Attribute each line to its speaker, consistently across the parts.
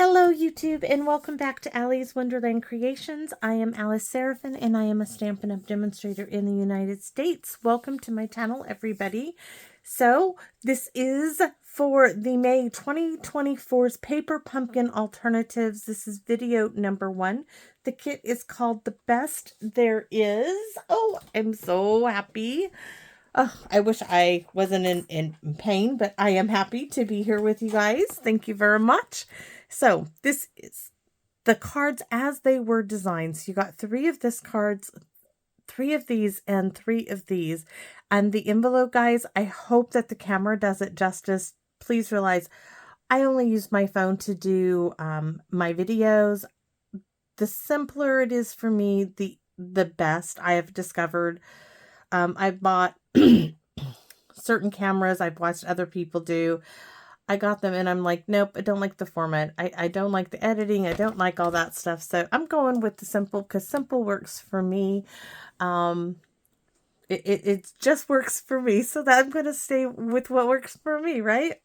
Speaker 1: Hello YouTube and welcome back to Allie's Wonderland Creations. I am Alice Seraphin and I am a Stampin' Up! Demonstrator in the United States. Welcome to my channel, everybody. So this is for the May 2024's Paper Pumpkin Alternatives. This is video number 1. The kit is called The Best There Is. Oh, I'm so happy. Oh, I wish I wasn't in pain, but I am happy to be here with you guys. Thank you very much. So this is the cards as they were designed. So you got 3 of this cards, 3 of these, and 3 of these. And the envelope, guys, I hope that the camera does it justice. Please realize I only use my phone to do my videos. The simpler it is for me, the best I have discovered. I've bought certain cameras I've watched other people do. I got them and I'm like, nope, I don't like the format. I don't like the editing. I don't like all that stuff. So I'm going with the simple because simple works for me. It just works for me. So that I'm going to stay with what works for me, right?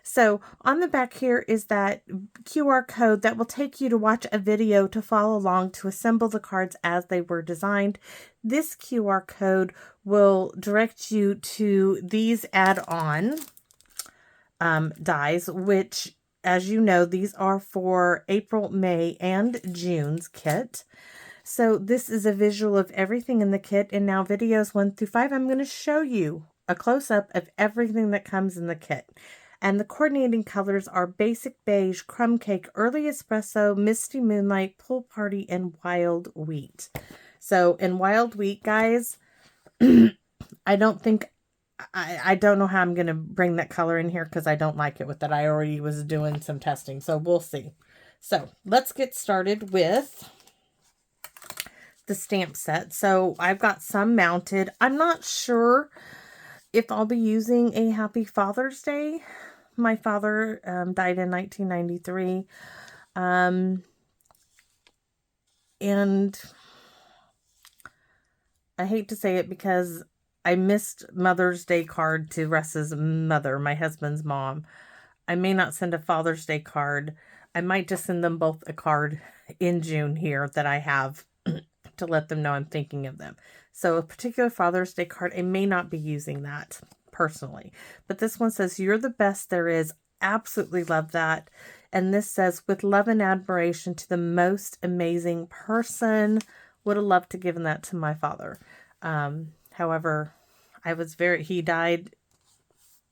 Speaker 1: So on the back here is that QR code that will take you to watch a video to follow along to assemble the cards as they were designed. This QR code will direct you to these add-on dies, which, as you know, these are for April, May, and June's kit. So this is a visual of everything in the kit, and now videos 1 through 5, I'm going to show you a close-up of everything that comes in the kit. And the coordinating colors are Basic Beige, Crumb Cake, Early Espresso, Misty Moonlight, Pool Party, and Wild Wheat. So in Wild Wheat, guys, I don't know how I'm going to bring that color in here because I don't like it with that. I already was doing some testing, so we'll see. So let's get started with the stamp set. So I've got some mounted. I'm not sure if I'll be using a Happy Father's Day. My father died in 1993. And I hate to say it because I missed Mother's Day card to Russ's mother, my husband's mom. I may not send a Father's Day card. I might just send them both a card in June here that I have to let them know I'm thinking of them. So a particular Father's Day card, I may not be using that personally. But this one says, "You're the best there is." Absolutely love that. And this says, "With love and admiration to the most amazing person." Would have loved to given that to my father. However, he died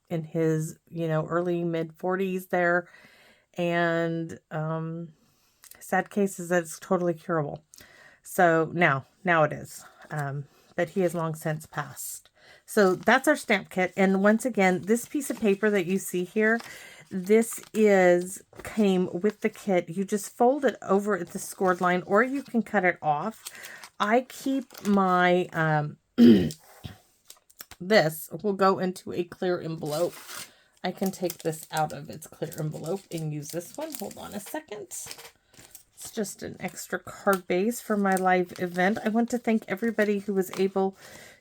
Speaker 1: in his, early mid 40s there. And sad case is that it's totally curable. So now it is. But he has long since passed. So that's our stamp kit. And once again, this piece of paper that you see here, this came with the kit. You just fold it over at the scored line, or you can cut it off. I keep my, this will go into a clear envelope. I can take this out of its clear envelope and use this one. Hold on a second. It's just an extra card base for my live event. I want to thank everybody who was able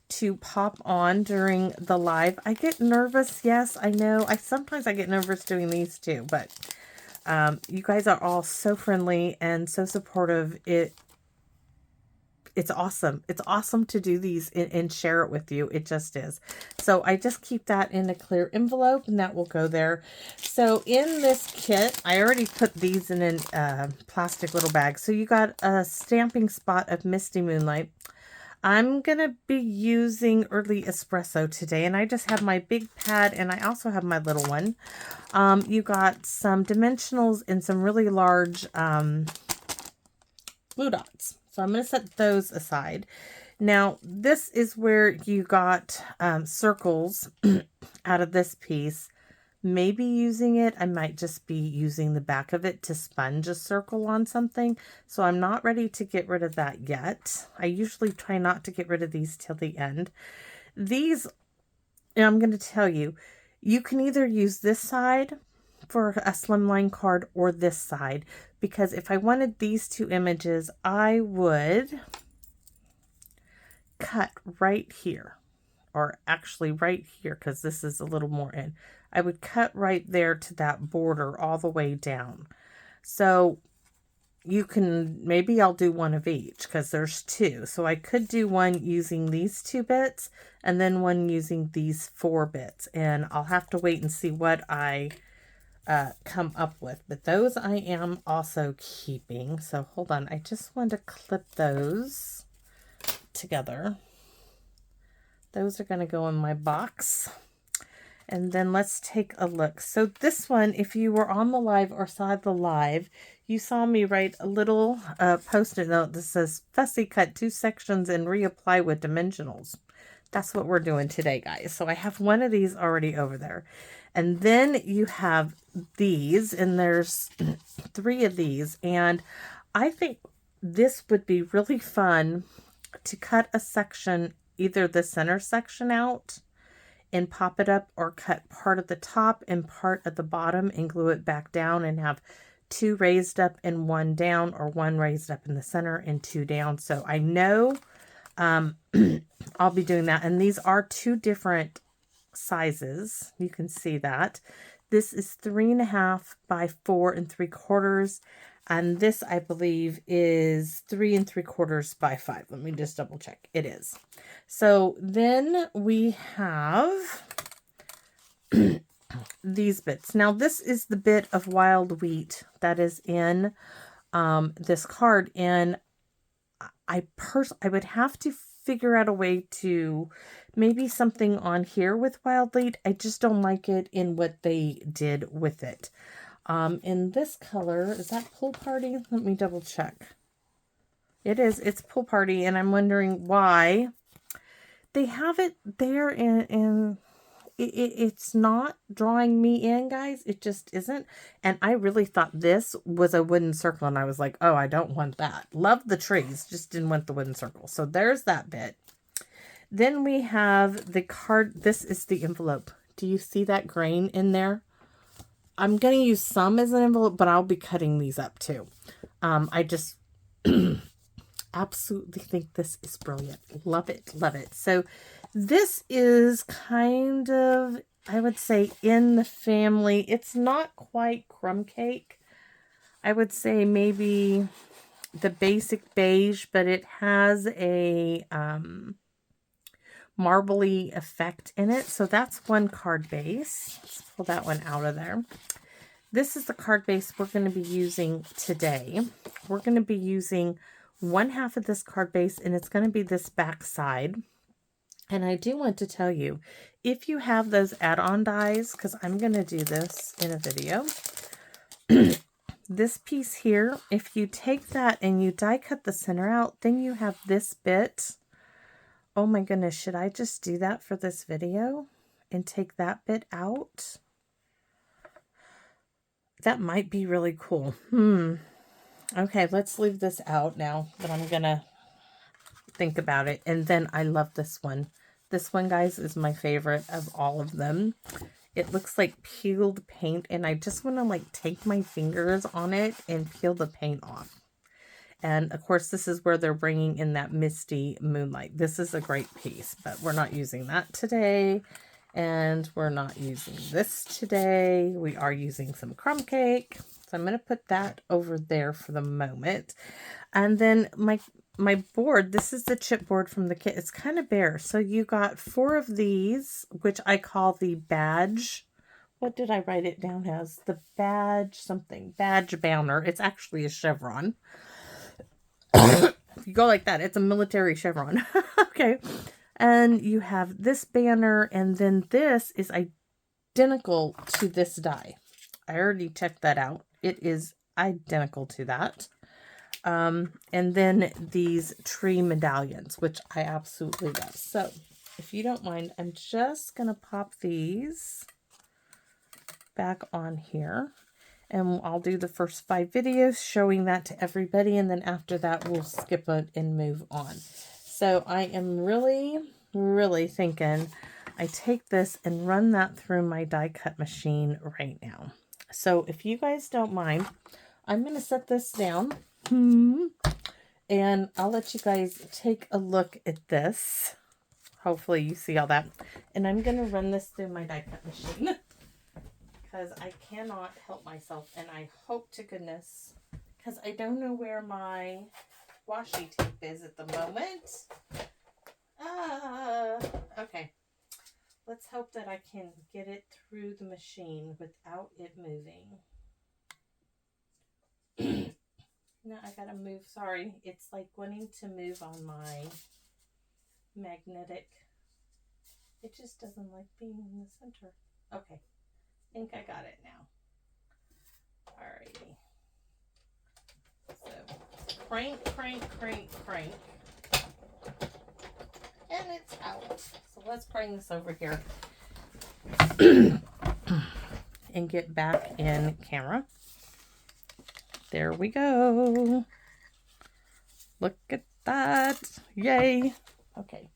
Speaker 1: to pop on during the live. I get nervous. Yes, I know. Sometimes I get nervous doing these too, but you guys are all so friendly and so supportive. It's awesome. It's awesome to do these and share it with you. It just is. So I just keep that in a clear envelope and that will go there. So in this kit, I already put these in a plastic little bag. So you got a stamping spot of Misty Moonlight. I'm going to be using Early Espresso today, and I just have my big pad, and I also have my little one. You got some dimensionals and some really large blue dots. So I'm going to set those aside. Now, this is where you got circles out of this piece. Maybe using it, I might just be using the back of it to sponge a circle on something. So I'm not ready to get rid of that yet. I usually try not to get rid of these till the end. These, and I'm going to tell you, you can either use this side for a slimline card or this side. Because if I wanted these 2 images, I would cut right here. Or actually right here, because this is a little more in. I would cut right there to that border all the way down. So you can, maybe I'll do one of each because there's two. So I could do one using these 2 bits and then one using these 4 bits. And I'll have to wait and see what I come up with. But those I am also keeping. So hold on. I just want to clip those together. Those are going to go in my box. And then let's take a look. So this one, if you were on the live or saw the live, you saw me write a little post-it note that says, fussy cut 2 sections and reapply with dimensionals. That's what we're doing today, guys. So I have one of these already over there. And then you have these, and there's 3 of these. And I think this would be really fun to cut a section, either the center section out and pop it up, or cut part of the top and part of the bottom and glue it back down and have 2 raised up and 1 down, or 1 raised up in the center and 2 down. So I know I'll be doing that. And these are 2 different sizes. You can see that. This is 3.5 by 4 3/4. And this, I believe, is 3 3/4 by 5. Let me just double check. It is. So then we have these bits. Now, this is the bit of wild wheat that is in this card. And I would have to figure out a way to maybe something on here with wild wheat. I just don't like it in what they did with it. In this color, is that Pool Party? Let me double check. It is. It's Pool Party, and I'm wondering why they have it there, and it's not drawing me in, guys. It just isn't. And I really thought this was a wooden circle, and I was like, oh, I don't want that. Love the trees, just didn't want the wooden circle. So there's that bit. Then we have the card. This is the envelope. Do you see that grain in there? I'm going to use some as an envelope, but I'll be cutting these up too. I just absolutely think this is brilliant. Love it. Love it. So this is kind of, I would say, in the family. It's not quite Crumb Cake. I would say maybe the basic beige, but it has a marbly effect in it. So that's one card base. Let's pull that one out of there. This is the card base we're going to be using today. We're going to be using 1/2 of this card base, and it's going to be this back side. And I do want to tell you, if you have those add-on dies, because I'm going to do this in a video, this piece here, if you take that and you die cut the center out, then you have this bit. Oh my goodness, should I just do that for this video and take that bit out? That might be really cool. Okay, let's leave this out now, but I'm going to think about it. And then I love this one. This one, guys, is my favorite of all of them. It looks like peeled paint, and I just want to like take my fingers on it and peel the paint off. And of course, this is where they're bringing in that misty moonlight. This is a great piece, but we're not using that today. And we're not using this today. We are using some Crumb Cake. So I'm going to put that over there for the moment. And then my board, this is the chipboard from the kit. It's kind of bare. So you got 4 of these, which I call the badge. What did I write it down as? The badge something. Badge banner. It's actually a chevron. If you go like that, it's a military chevron. Okay. And you have this banner, and then this is identical to this die. I already checked that out. It is identical to that. And then these tree medallions, which I absolutely love. So if you don't mind, I'm just going to pop these back on here. And I'll do the first 5 videos showing that to everybody. And then after that, we'll skip it and move on. So I am really, really thinking I take this and run that through my die cut machine right now. So if you guys don't mind, I'm going to set this down. And I'll let you guys take a look at this. Hopefully you see all that. And I'm going to run this through my die cut machine. because I cannot help myself, and I hope to goodness, because I don't know where my washi tape is at the moment. Okay. Let's hope that I can get it through the machine without it moving. No, I gotta move. Sorry. It's like wanting to move on my magnetic. It just doesn't like being in the center. Okay. I think I got it now. Alrighty. So, crank, crank, crank, crank. And it's out. So let's bring this over here and get back in camera. There we go. Look at that. Yay. Okay.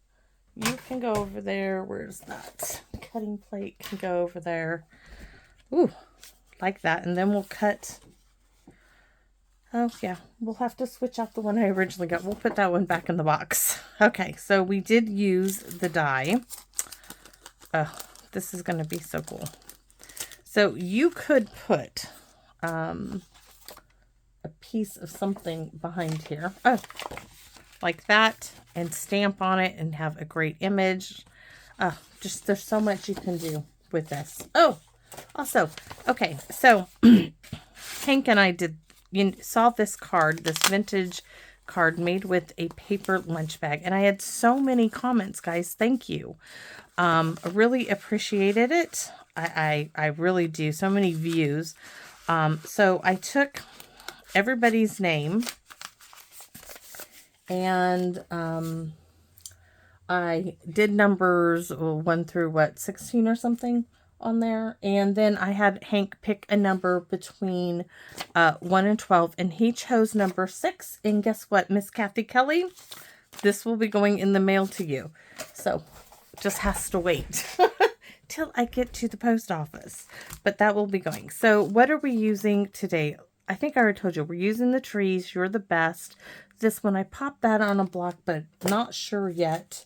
Speaker 1: You can go over there. Where's that? Cutting plate can go over there. Ooh, like that. And then we'll cut. Oh, yeah. We'll have to switch out the one I originally got. We'll put that one back in the box. Okay. So we did use the die. Oh, this is going to be so cool. So you could put a piece of something behind here. Oh, like that, and stamp on it and have a great image. Just there's so much you can do with this. Oh, also, okay, so Hank and I did, you saw this card, this vintage card made with a paper lunch bag, and I had so many comments, guys. Thank you. I really appreciated it. I really do. So many views. So I took everybody's name, and I did numbers 1 through 16 or something on there, and then I had Hank pick a number between 1 and 12, and he chose number 6. And guess what, Miss Kathy Kelly, this will be going in the mail to you. So just has to wait till I get to the post office, but that will be going. So what are we using today? I think I already told you, we're using the trees. You're the best. This one, I popped that on a block, but not sure yet.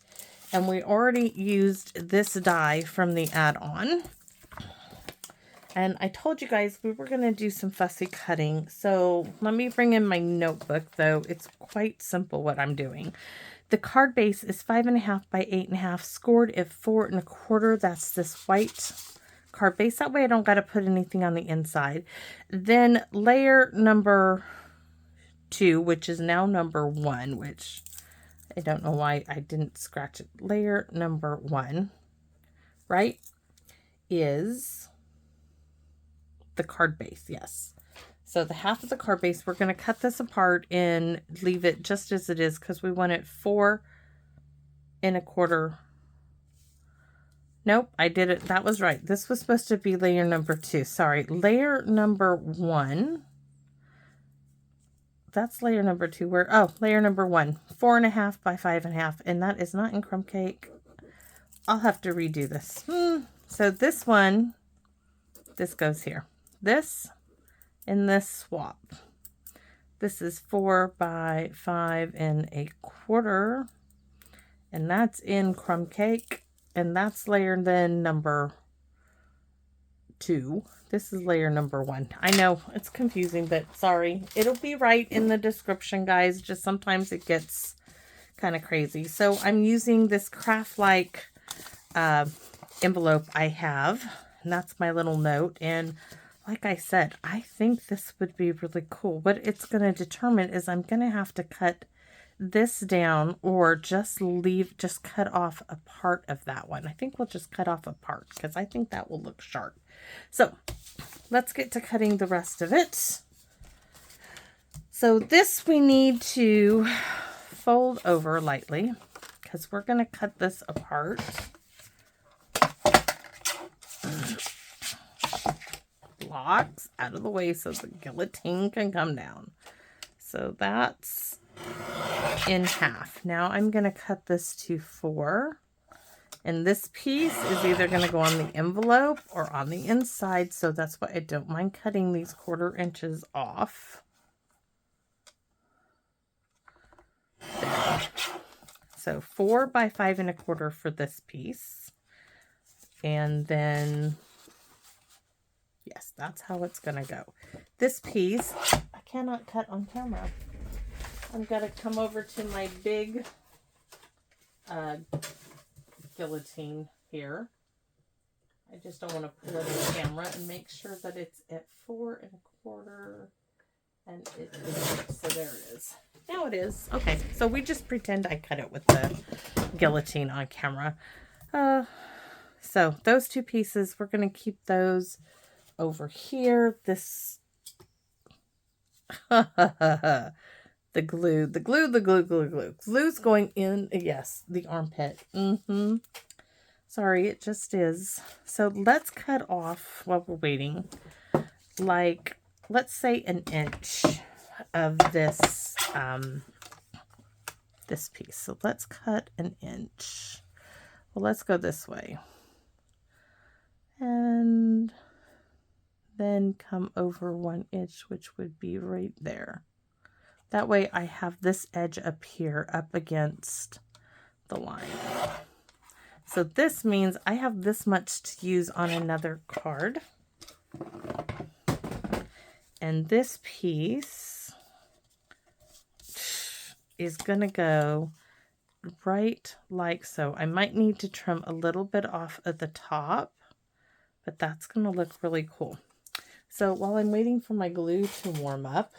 Speaker 1: And we already used this die from the add-on. And I told you guys we were going to do some fussy cutting. So let me bring in my notebook, though. It's quite simple what I'm doing. The card base is 5.5 by 8.5, scored at 4 1/4. That's this white card base. That way I don't got to put anything on the inside. Then layer number 2, which is now number 1, which I don't know why I didn't scratch it. Layer number 1, right, is the card base. Yes. So the half of the card base, we're going to cut this apart and leave it just as it is because we want it 4 1/4. Nope, I did it. That was right. This was supposed to be layer number 2. Sorry. Layer number 1. That's layer number 2. Layer number 1. 4.5 by 5.5. And that is not in Crumb Cake. I'll have to redo this. So this one, this goes here. This and this swap. This is 4 by 5 1/4. And that's in Crumb Cake. And that's layer then number 2. This is layer number 1. I know it's confusing, but sorry. It'll be right in the description, guys. Just sometimes it gets kind of crazy. So I'm using this craft-like envelope I have. And that's my little note. And like I said, I think this would be really cool. What it's going to determine is I'm going to have to cut this down or just cut off a part of that one. I think we'll just cut off a part because I think that will look sharp. So let's get to cutting the rest of it. So this we need to fold over lightly because we're going to cut this apart. Blocks out of the way so the guillotine can come down. So that's in half. Now I'm going to cut this to 4. And this piece is either going to go on the envelope or on the inside. So that's why I don't mind cutting these 1/4 inches off. There. So 4 by 5 1/4 for this piece. And then, Yes, that's how it's going to go. This piece, I cannot cut on camera. I'm going to come over to my big guillotine here. I just don't want to pull it on camera, and make sure that it's at 4 1/4. And it is. So there it is. Now it is. Okay, so we just pretend I cut it with the guillotine on camera. So those two pieces, we're going to keep those over here. This, the glue. Glue's going in, yes, the armpit. Sorry, it just is. So let's cut off, while we're waiting, like, let's say 1 inch of this, this piece. So let's cut 1 inch. Well, let's go this way. And then come over 1 inch, which would be right there. That way I have this edge up here up against the line. So this means I have this much to use on another card. And this piece is going to go right like so. I might need to trim a little bit off at the top, but that's going to look really cool. So while I'm waiting for my glue to warm up,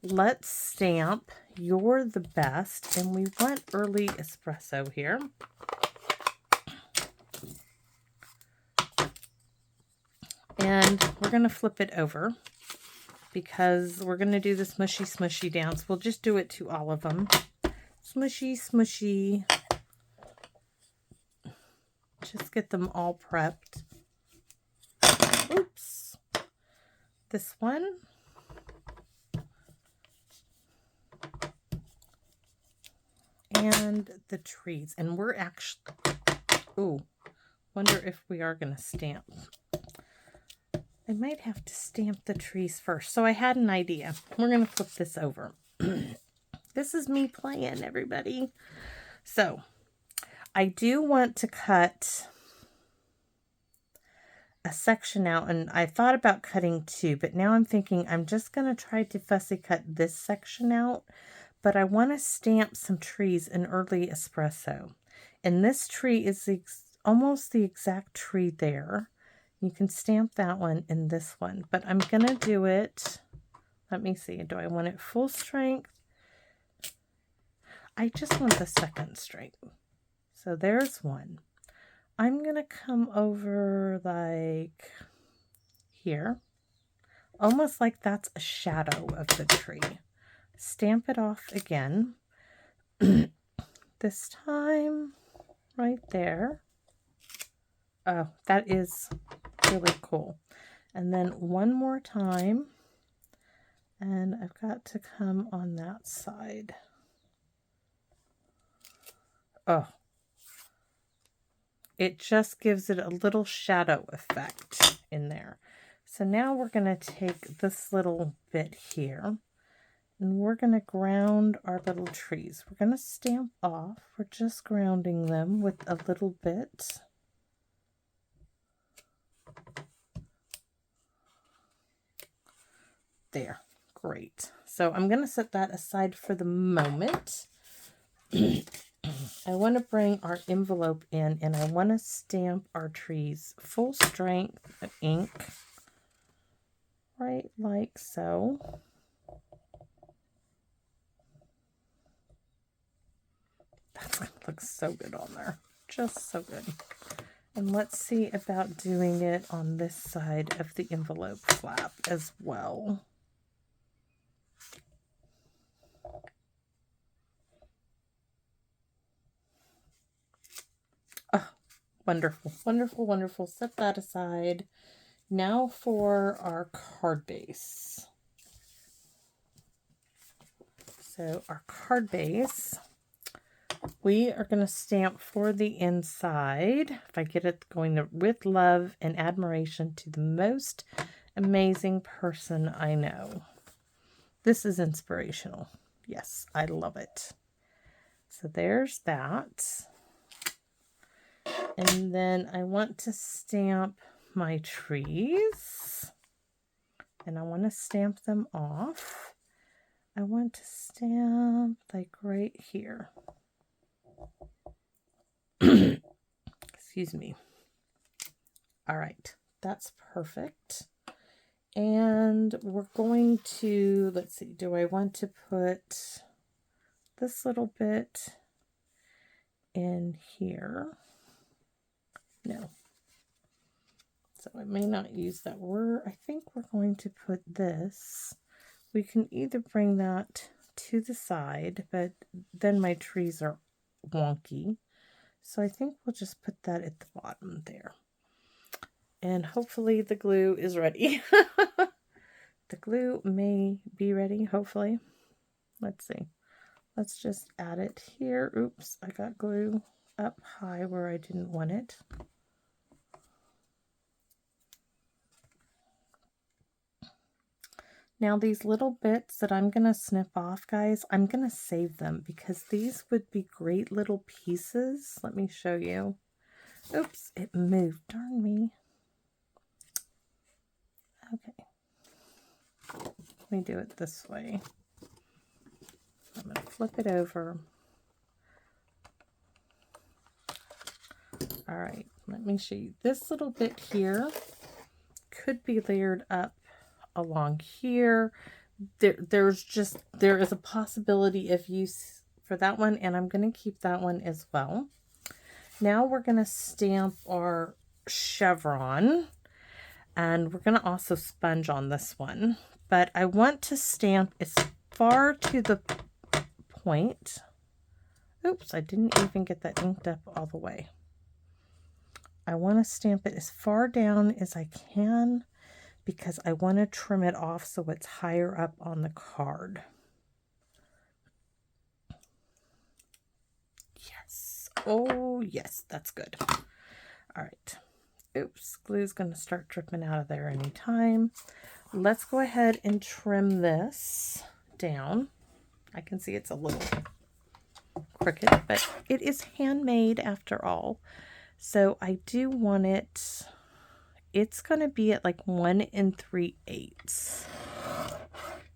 Speaker 1: let's stamp You're the Best. And we want early espresso here. And we're going to flip it over because we're going to do the smushy smushy dance. We'll just do it to all of them. Smushy smushy. Just get them all prepped. Oops. This one. And the trees. And we're actually, ooh, wonder if we are going to stamp. I might have to stamp the trees first. So I had an idea. We're going to flip this over. This is me playing, everybody. So I do want to cut a section out, and I thought about cutting 2, but now I'm thinking I'm just going to try to fussy cut this section out, but I want to stamp some trees in early espresso. And this tree is almost the exact tree there. You can stamp that one and this one, but I'm going to do it. Let me see. Do I want it full strength? I just want the second strength. So there's one. I'm going to come over like here, almost like that's a shadow of the tree. Stamp it off again. This time right there. Oh, that is really cool. And then one more time, and I've got to come on that side. Oh, it just gives it a little shadow effect in there. So now we're going to take this little bit here, and we're going to ground our little trees. We're going to stamp off. We're just grounding them with a little bit. There. Great. So I'm going to set that aside for the moment. I want to bring our envelope in, and I want to stamp our trees full strength of ink. Right like so. That's going to look so good on there. Just so good. And let's see about doing it on this side of the envelope flap as well. Oh, wonderful, wonderful, wonderful. Set that aside. Now for our card base. So our card base, we are going to stamp for the inside. If I get it going to, with love and admiration to the most amazing person I know. This is inspirational. Yes, I love it. So there's that. And then I want to stamp my trees and I want to stamp them off. I want to stamp like right here. Excuse me. All right, that's perfect. And we're going to, let's see, do I want to put this little bit in here? No. So I may not use that. I think we're going to put this. We can either bring that to the side, but then my trees are wonky. So I think we'll just put that at the bottom there. And hopefully the glue is ready. The glue may be ready, hopefully. Let's see. Let's just add it here. Oops, I got glue up high where I didn't want it. Now these little bits that I'm going to snip off, guys, I'm going to save them because these would be great little pieces. Let me show you. Oops, it moved. Darn me. Okay. Let me do it this way. I'm going to flip it over. All right, let me show you. This little bit here could be layered up along here. There is a possibility of use for that one, and I'm going to keep that one as well. Now we're going to stamp our chevron, and we're going to also sponge on this one, but I want to stamp as far to the point. Oops, I didn't even get that inked up all the way. I want to stamp it as far down as I can because I want to trim it off so it's higher up on the card. Yes. Oh, yes, that's good. All right. Oops, glue's going to start dripping out of there anytime. Let's go ahead and trim this down. I can see it's a little crooked, but it is handmade after all. So I do want it, it's going to be at like 1 3/8.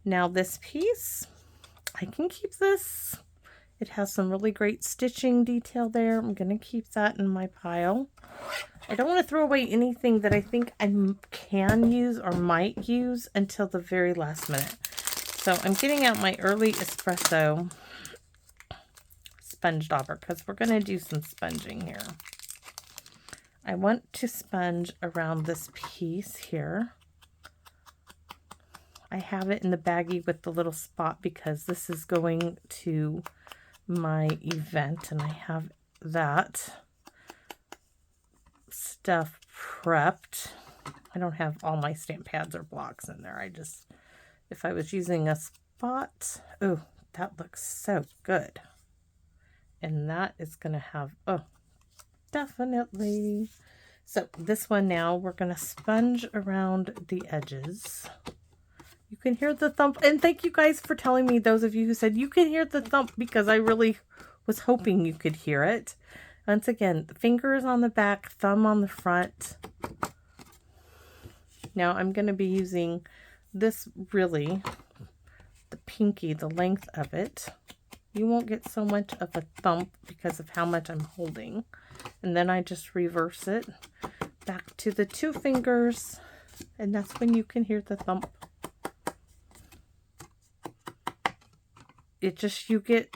Speaker 1: Now this piece, I can keep this. It has some really great stitching detail there. I'm going to keep that in my pile. I don't want to throw away anything that I think I can use or might use until the very last minute. So I'm getting out my early espresso sponge dauber because we're going to do some sponging here. I want to sponge around this piece here. I have it in the baggie with the little spot because this is going to my event and I have that stuff prepped. I don't have all my stamp pads or blocks in there. If I was using a spot, oh, that looks so good. And that is going to have, oh, definitely. So this one now, we're going to sponge around the edges. You can hear the thump. And thank you guys for telling me, those of you who said you can hear the thump, because I really was hoping you could hear it. Once again, the fingers on the back, thumb on the front. Now I'm going to be using this really, the pinky, the length of it. You won't get so much of a thump because of how much I'm holding. And then I just reverse it back to the 2 fingers. And that's when you can hear the thump. You get,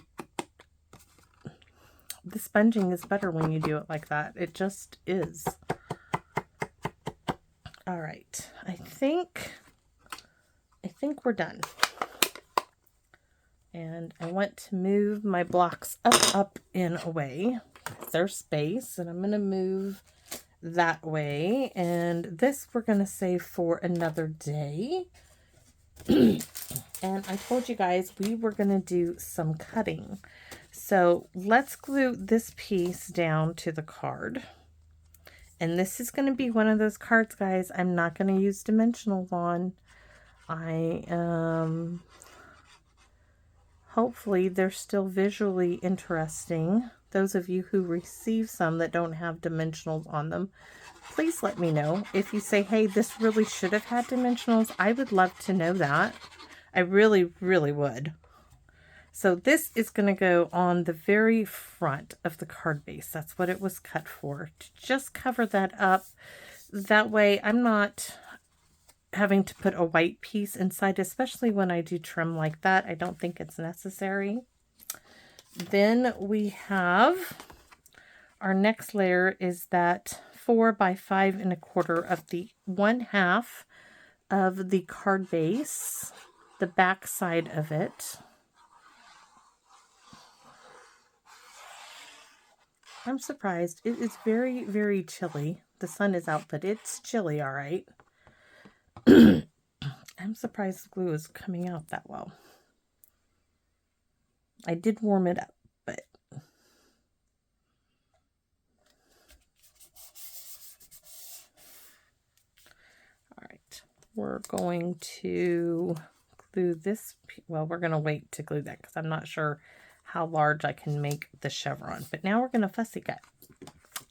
Speaker 1: the sponging is better when you do it like that. It just is. All right. I think we're done. And I want to move my blocks up and away. There's space, and I'm going to move that way. And this we're going to save for another day. And I told you guys we were going to do some cutting. So let's glue this piece down to the card. And this is going to be one of those cards, guys, I'm not going to use dimensionals on. Hopefully they're still visually interesting. Those of you who receive some that don't have dimensionals on them, please let me know. If you say, hey, this really should have had dimensionals, I would love to know that. I really, really would. So this is going to go on the very front of the card base. That's what it was cut for, to just cover that up. That way I'm not having to put a white piece inside, especially when I do trim like that. I don't think it's necessary. Then we have our next layer is that 4 by 5 1/4 of the 1/2 of the card base, the back side of it. I'm surprised. It is very, very chilly. The sun is out, but it's chilly, all right. I'm surprised the glue is coming out that well. I did warm it up, but all right. We're going to glue this. Well, we're going to wait to glue that because I'm not sure how large I can make the chevron. But now we're going to fussy cut.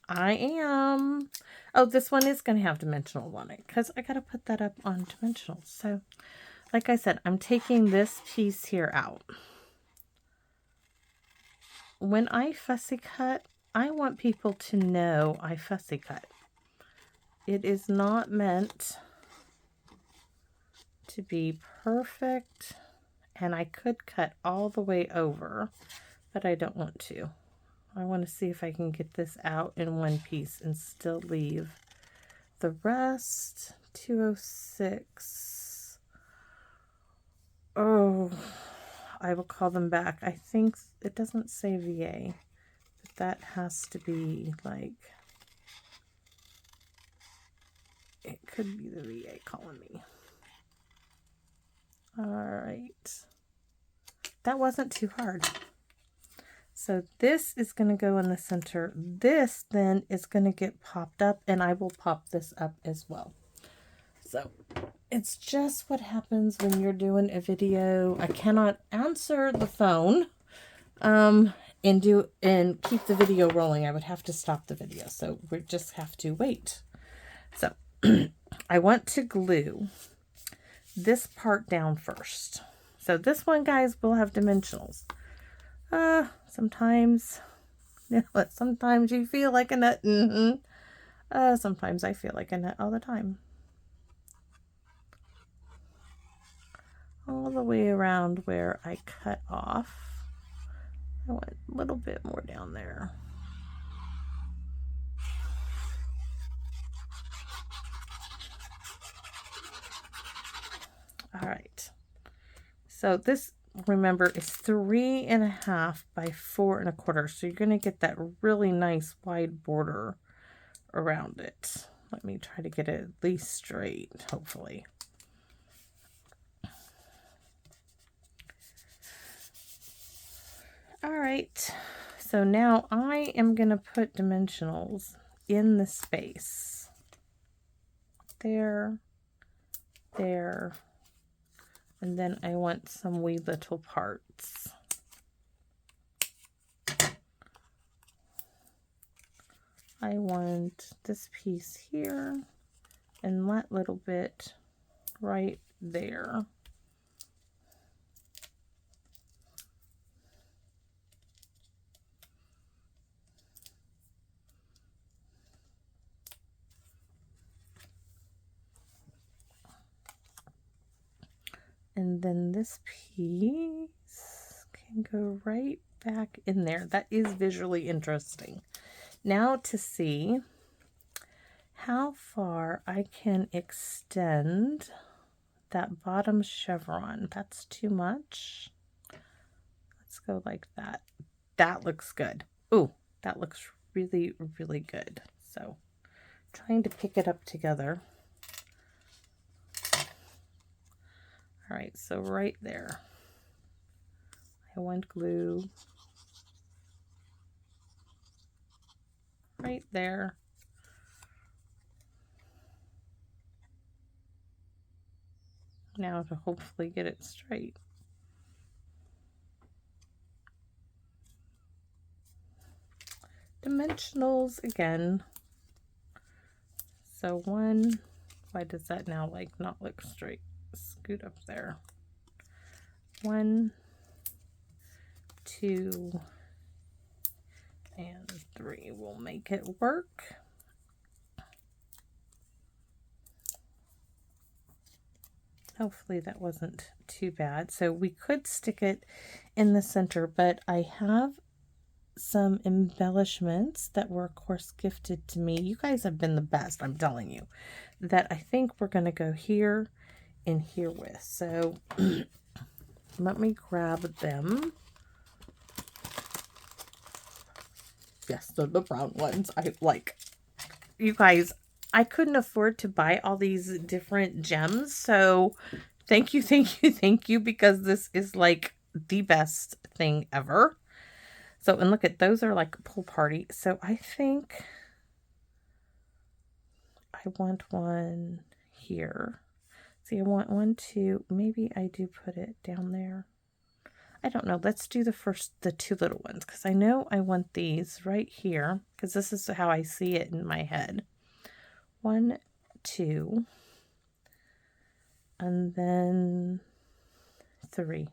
Speaker 1: I am. Oh, this one is going to have dimensional on it because I got to put that up on dimensional. So, like I said, I'm taking this piece here out. When I fussy cut, I want people to know I fussy cut. It is not meant to be perfect, and I could cut all the way over, but I don't want to. I want to see if I can get this out in one piece and still leave the rest. 206. Oh, I will call them back. I think it doesn't say VA, but that has to be like, it could be the VA calling me. All right. That wasn't too hard. So this is going to go in the center. This then is going to get popped up, and I will pop this up as well. So it's just what happens when you're doing a video. I cannot answer the phone and keep the video rolling. I would have to stop the video. So we just have to wait. So I want to glue this part down first. So this one, guys, will have dimensionals. Sometimes, you know, sometimes you feel like a nut. Sometimes I feel like a nut all the time. All the way around where I cut off. I want a little bit more down there. All right. So this, remember, is 3 1/2 by 4 1/4. So you're going to get that really nice wide border around it. Let me try to get it at least straight, hopefully. All right. So now I am going to put dimensionals in the space. There, there. And then I want some wee little parts. I want this piece here and that little bit right there. And then this piece can go right back in there. That is visually interesting. Now to see how far I can extend that bottom chevron. That's too much. Let's go like that. That looks good. Ooh, that looks really, really good. So trying to pick it up together. All right, so right there, I want glue right there. Now to hopefully get it straight. Dimensionals again. So one, why does that now like not look straight? Scoot up there. 1, 2, and 3 will make it work. Hopefully that wasn't too bad. So we could stick it in the center, but I have some embellishments that were of course gifted to me. You guys have been the best, I'm telling you, that I think we're going to go here and here with. So let me grab them. Yes, they're the brown ones. I like, you guys, I couldn't afford to buy all these different gems. So thank you, thank you, thank you, because this is like the best thing ever. So, and look at, those are like pool party. So I think I want one here. See, I want 1, 2, maybe I do put it down there. I don't know. Let's do the 2 little ones, because I know I want these right here, because this is how I see it in my head. 1, 2, and then 3.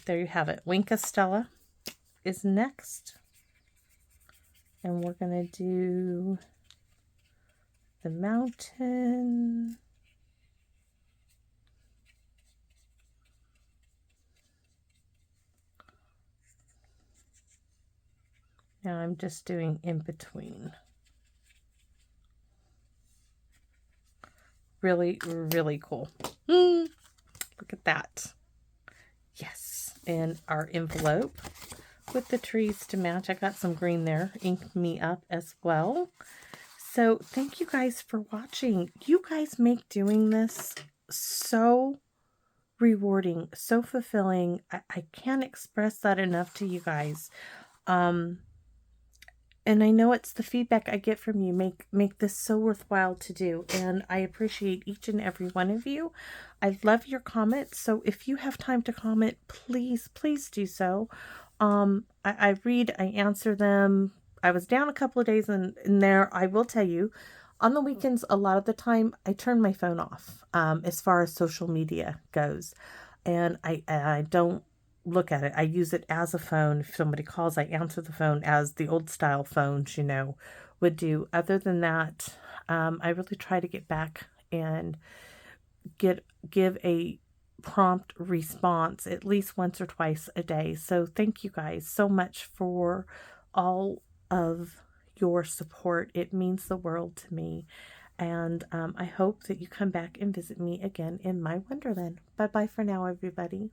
Speaker 1: There you have it. Winka Stella is next, and we're going to do the mountain. Now I'm just doing in between. Really, really cool. Look at that. Yes. And our envelope with the trees to match. I got some green there. Ink me up as well. So thank you guys for watching. You guys make doing this so rewarding, so fulfilling. I can't express that enough to you guys. And I know it's the feedback I get from you make this so worthwhile to do. And I appreciate each and every one of you. I love your comments. So if you have time to comment, please, please do so. I read, I answer them. I was down a couple of days in there. I will tell you, on the weekends, a lot of the time, I turn my phone off as far as social media goes. And I don't look at it. I use it as a phone. If somebody calls, I answer the phone as the old style phones, you know, would do. Other than that, I really try to get back and give a prompt response at least once or twice a day. So thank you guys so much for all of your support. It means the world to me. And I hope that you come back and visit me again in my Wonderland. Bye-bye for now, everybody.